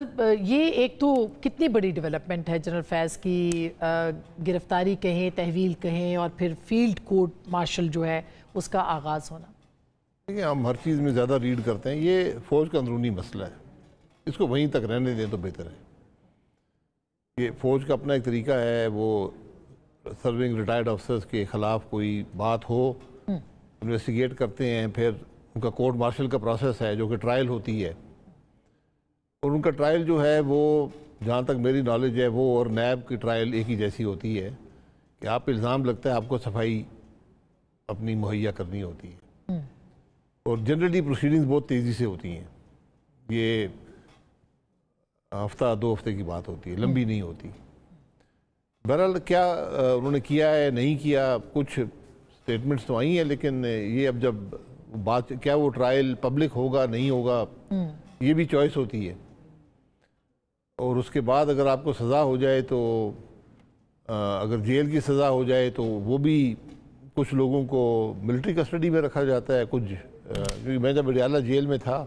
یہ ایک تو کتنی بڑی ڈیولپمنٹ ہے جنرل فیض کی گرفتاری کہیں تحویل کہیں اور پھر فیلڈ کورٹ مارشل جو ہے اس کا آغاز ہونا. دیکھیں ہم ہر چیز میں زیادہ ریڈ کرتے ہیں. یہ فوج کا اندرونی مسئلہ ہے, اس کو وہیں تک رہنے دیں تو بہتر ہے. یہ فوج کا اپنا ایک طریقہ ہے, وہ سرونگ ریٹائرڈ افسرز کے خلاف کوئی بات ہو انویسٹیگیٹ کرتے ہیں, پھر ان کا کورٹ مارشل کا پروسیس ہے جو کہ ٹرائل ہوتی ہے, اور ان کا ٹرائل جو ہے وہ جہاں تک میری نالج ہے وہ اور نیب کی ٹرائل ایک ہی جیسی ہوتی ہے کہ آپ پہ الزام لگتا ہے, آپ کو صفائی اپنی مہیا کرنی ہوتی ہے, اور جنرلی پروسیڈنگز بہت تیزی سے ہوتی ہیں. یہ ہفتہ دو ہفتے کی بات ہوتی ہے, لمبی نہیں ہوتی. بہرحال کیا انہوں نے کیا ہے نہیں کیا, کچھ سٹیٹمنٹس تو آئی ہیں, لیکن یہ اب جب بات کیا وہ ٹرائل پبلک ہوگا نہیں ہوگا یہ بھی چوائس ہوتی ہے, اور اس کے بعد اگر آپ کو سزا ہو جائے تو اگر جیل کی سزا ہو جائے تو وہ بھی کچھ لوگوں کو ملٹری کسٹڈی میں رکھا جاتا ہے. کچھ کیونکہ میں جب اڈیالہ جیل میں تھا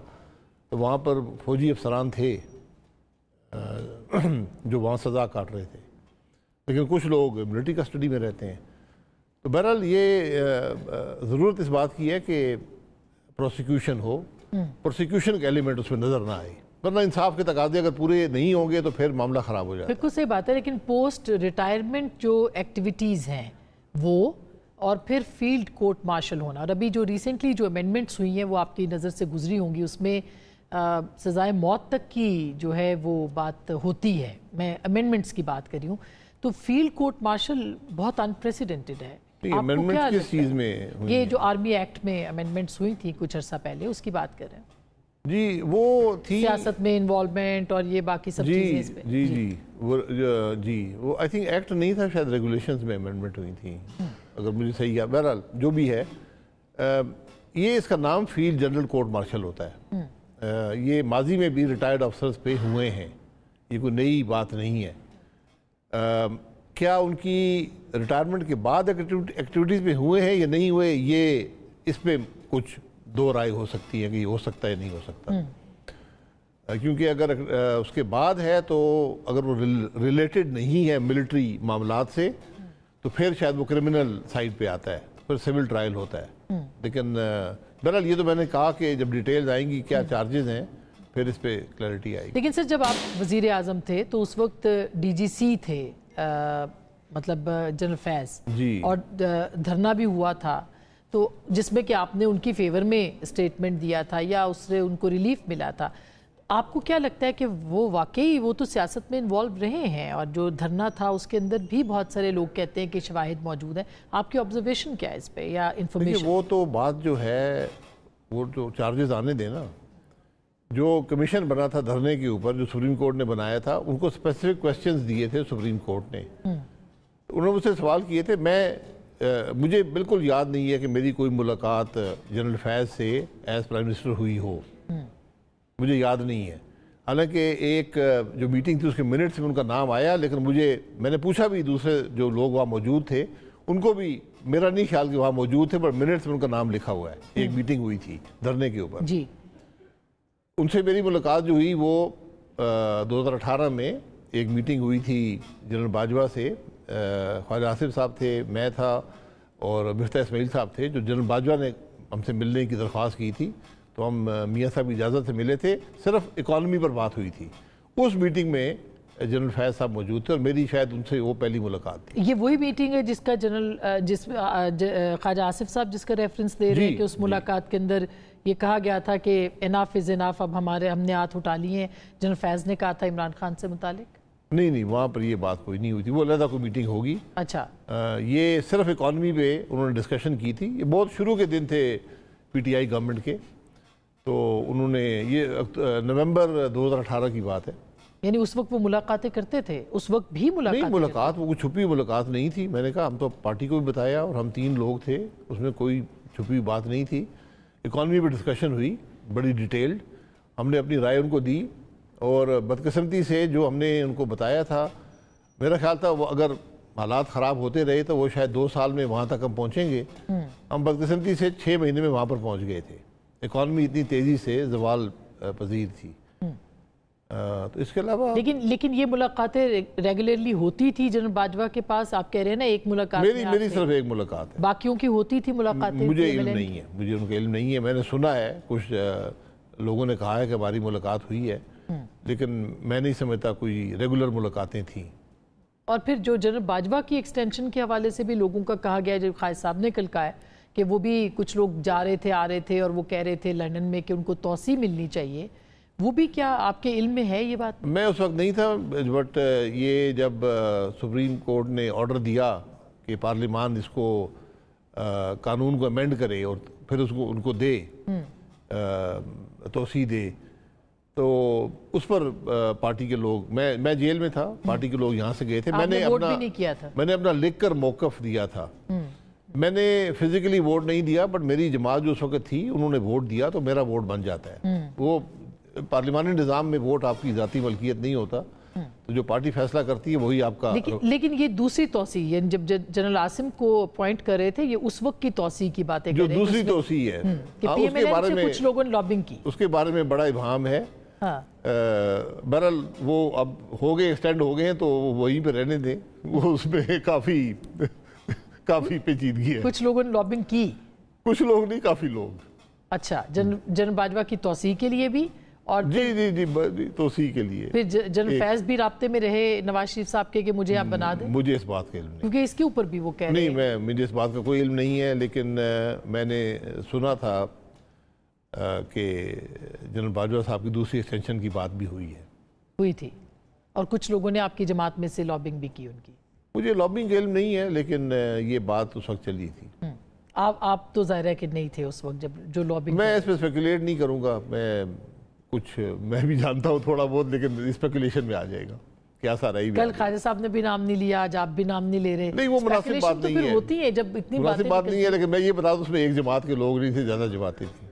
تو وہاں پر فوجی افسران تھے جو وہاں سزا کاٹ رہے تھے, لیکن کچھ لوگ ملٹری کسٹڈی میں رہتے ہیں. تو بہرحال یہ ضرورت اس بات کی ہے کہ پروسیکیوشن ہو, پروسیکیوشن کا ایلیمنٹ اس میں نظر نہ آئے, ورنہ انصاف کے تقاضے اگر پورے نہیں ہوں گے تو پھر معاملہ خراب ہو جائے. بالکل صحیح بات ہے, لیکن پوسٹ ریٹائرمنٹ جو ایکٹیویٹیز ہیں وہ اور پھر فیلڈ کورٹ مارشل ہونا, اور ابھی جو ریسنٹلی جو امینڈمنٹس ہوئی ہیں وہ آپ کی نظر سے گزری ہوں گی, اس میں سزائے موت تک کی جو ہے وہ بات ہوتی ہے. میں امینڈمنٹس کی بات کری ہوں, تو فیلڈ کورٹ مارشل بہت انپریسیڈنٹڈ ہے. امینڈمنٹ کس چیز میں ہوئی؟ یہ جو آرمی ایکٹ میں امینڈمنٹس ہوئی تھی کچھ عرصہ پہلے, اس کی بات کر رہے ہیں. جی وہ تھی سیاست میں انوالومنٹ اور یہ باقی سب چیزیں اس پہ. جی وہ آئی تھنک ایکٹ نہیں تھا, شاید ریگولیشنز میں امینڈمنٹ ہوئی تھی اگر مجھے صحیح ہے. بہرحال جو بھی ہے, یہ اس کا نام فیلڈ جنرل کورٹ مارشل ہوتا ہے. یہ ماضی میں بھی ریٹائرڈ افسرز پہ ہوئے ہیں, یہ کوئی نئی بات نہیں ہے. کیا ان کی ریٹائرمنٹ کے بعد ایکٹیویٹیز پہ ہوئے ہیں یا نہیں ہوئے, یہ اس پہ کچھ دو رائے ہو سکتی ہے کہ یہ ہو سکتا ہے نہیں ہو سکتا. کیونکہ اگر اس کے بعد ہے تو اگر وہ ریلیٹڈ نہیں ہے ملٹری معاملات سے تو پھر شاید وہ کرمنل سائڈ پہ آتا ہے, پھر سول ٹرائل ہوتا ہے. لیکن بہرحال یہ تو میں نے کہا کہ جب ڈیٹیلز آئیں گی کیا چارجز ہیں پھر اس پہ کلیئرٹی آئے گی. لیکن سر جب آپ وزیر اعظم تھے تو اس وقت ڈی جی سی تھے, مطلب جنرل فیض, اور دھرنا بھی ہوا تھا تو جس میں کہ آپ نے ان کی فیور میں اسٹیٹمنٹ دیا تھا یا اس سے ان کو ریلیف ملا تھا. آپ کو کیا لگتا ہے کہ وہ واقعی وہ تو سیاست میں انوالو رہے ہیں, اور جو دھرنا تھا اس کے اندر بھی بہت سارے لوگ کہتے ہیں کہ شواہد موجود ہیں, آپ کی آبزرویشن کیا ہے اس پہ یا انفارمیشن؟ وہ تو بات جو ہے وہ جو چارجز آنے دیں نا, جو کمیشن بنا تھا دھرنے کے اوپر جو سپریم کورٹ نے بنایا تھا, ان کو اسپیسیفک کویسچنز دیے تھے سپریم کورٹ نے. انہوں نے مجھ سے سوال کیے تھے, مجھے بالکل یاد نہیں ہے کہ میری کوئی ملاقات جنرل فیض سے ایز پرائم منسٹر ہوئی ہو, مجھے یاد نہیں ہے. حالانکہ ایک جو میٹنگ تھی اس کے منٹس میں ان کا نام آیا, لیکن میں نے پوچھا بھی دوسرے جو لوگ وہاں موجود تھے ان کو بھی, میرا نہیں خیال کہ وہاں موجود تھے, پر منٹس میں ان کا نام لکھا ہوا ہے. ایک میٹنگ ہوئی تھی دھرنے کے اوپر. جی ان سے میری ملاقات جو ہوئی وہ 2018 میں ایک میٹنگ ہوئی تھی جنرل باجوہ سے, خواجہ آصف صاحب تھے, میں تھا اور مفتہ اسماعیل صاحب تھے. جو جنرل باجوہ نے ہم سے ملنے کی درخواست کی تھی تو ہم میاں صاحب کی اجازت سے ملے تھے, صرف اکانومی پر بات ہوئی تھی. اس میٹنگ میں جنرل فیض صاحب موجود تھے اور میری شاید ان سے وہ پہلی ملاقات تھی. یہ وہی میٹنگ ہے جس کا خواجہ آصف صاحب جس کا ریفرنس دے رہے ہیں کہ اس ملاقات کے اندر یہ کہا گیا تھا کہ اناف از اناف, اب ہم نے ہاتھ اٹھا لیے ہیں, جنرل فیض نے کہا تھا عمران خان سے متعلق؟ نہیں, وہاں پر یہ بات کوئی نہیں ہوئی تھی, وہ علیحدہ کوئی میٹنگ ہوگی. اچھا, یہ صرف اکانومی پہ انہوں نے ڈسکشن کی تھی. یہ بہت شروع کے دن تھے پی ٹی آئی گورنمنٹ کے, تو انہوں نے یہ نومبر 2018 کی بات ہے. یعنی اس وقت وہ ملاقاتیں کرتے تھے, اس وقت بھی ملاقات وہ کوئی چھپی ملاقات نہیں تھی. میں نے کہا ہم تو پارٹی کو بھی بتایا اور ہم 3 لوگ تھے, اس میں کوئی چھپی بات نہیں تھی. اکانومی پہ ڈسکشن ہوئی بڑی ڈیٹیلڈ, ہم نے اپنی رائے ان کو دی, اور بدقسمتی سے جو ہم نے ان کو بتایا تھا, میرا خیال تھا وہ اگر حالات خراب ہوتے رہے تو وہ شاید 2 سال میں وہاں تک ہم پہنچیں گے. ہم بدقسمتی سے 6 مہینے میں وہاں پر پہنچ گئے تھے. اکانومی اتنی تیزی سے زوال پذیر تھی. تو اس کے علاوہ لیکن یہ ملاقاتیں ریگولرلی ہوتی تھی جنرل باجوہ کے پاس؟ آپ کہہ رہے ہیں نا ایک ملاقات میری صرف ایک ملاقات ہے، باقیوں کی ہوتی تھی ملاقاتیں؟ مجھے علم نہیں ہے، مجھے ان کا علم نہیں ہے، میں نے سنا ہے کچھ لوگوں نے کہا ہے کہ ہماری ملاقات ہوئی ہے، لیکن میں نہیں سمجھتا کوئی ریگولر ملاقاتیں تھیں۔ اور پھر جو جنرل باجوہ کی ایکسٹینشن کے حوالے سے بھی لوگوں کا کہا گیا ہے، جو قائد صاحب نے کل کہا ہے کہ وہ بھی کچھ لوگ جا رہے تھے آ رہے تھے اور وہ کہہ رہے تھے لندن میں کہ ان کو توسیع ملنی چاہیے، وہ بھی کیا آپ کے علم میں ہے یہ بات؟ میں اس وقت نہیں تھا، بٹ یہ جب سپریم کورٹ نے آرڈر دیا کہ پارلیمان اس کو قانون کو امینڈ کرے اور پھر اس کو ان کو دے توسیع دے، تو اس پر پارٹی کے لوگ، میں جیل میں تھا، پارٹی کے لوگ یہاں سے گئے تھے، میں نے اپنا لکھ کر موقف دیا تھا، میں نے فزیکلی ووٹ نہیں دیا، بٹ میری جماعت جو اس وقت تھی انہوں نے ووٹ دیا تو میرا ووٹ بن جاتا ہے۔ وہ پارلیمانی نظام میں ووٹ آپ کی ذاتی ملکیت نہیں ہوتا، تو جو پارٹی فیصلہ کرتی ہے وہی آپ کا۔ لیکن یہ دوسری توسیع، یعنی جب جنرل عاصم کو اپوائنٹ کر رہے تھے، یہ اس وقت کی توسیع کی باتیں کر رہے ہیں، جو دوسری توسیع ہے کہ پی ایم ایل این سے کچھ لوگوں نے لابنگ کی، اس کے بارے میں بڑا ابہام ہے۔ بہرحال وہ اب ہو گئے، ایکسٹینڈ ہو گئے ہیں تو وہیں پہ رہنے دیں، وہ اس میں کافی پیچیدگی ہے۔ کچھ لوگوں نے لابنگ کی، کچھ لوگ نہیں، کافی لوگ۔ اچھا، جنرل باجوہ کی توسیع کے لیے بھی؟ اور جی توسیع کے لیے پھر جنرل فیض بھی رابطے میں رہے نواز شریف صاحب کے کہ مجھے آپ بنا دیں؟ مجھے اس بات کا علم نہیں، کیونکہ اس کے اوپر بھی وہ کہہ رہے ہیں۔ نہیں، مجھے اس بات کا کوئی علم نہیں ہے، لیکن میں نے سنا تھا کہ جنرل باجوہ صاحب کی دوسری ایکسٹینشن کی بات بھی ہوئی تھی، اور کچھ لوگوں نے آپ کی جماعت میں سے لابنگ بھی کی ان کی۔ مجھے لابنگ کا علم نہیں ہے، لیکن یہ بات اس وقت چلی تھی۔ آپ تو ظاہر ہے کہ نہیں تھے اس وقت جب جو لابنگ۔ میں اس پہ اسپیکولیٹ نہیں کروں گا، میں بھی جانتا ہوں تھوڑا بہت، لیکن اسپیکولیشن میں آ جائے گا، کیا سارا ہی۔ کل خواجہ صاحب نے بھی نام نہیں لیا، آج آپ بھی نام نہیں لے رہے۔ نہیں، وہ مناسب بات نہیں ہے، ہوتی ہے جب اتنی باتیں مناسب بات نہیں ہے، لیکن میں یہ بتا دوں اس میں ایک جماعت کے لوگ نہیں تھے، زیادہ جماعتیں تھیں۔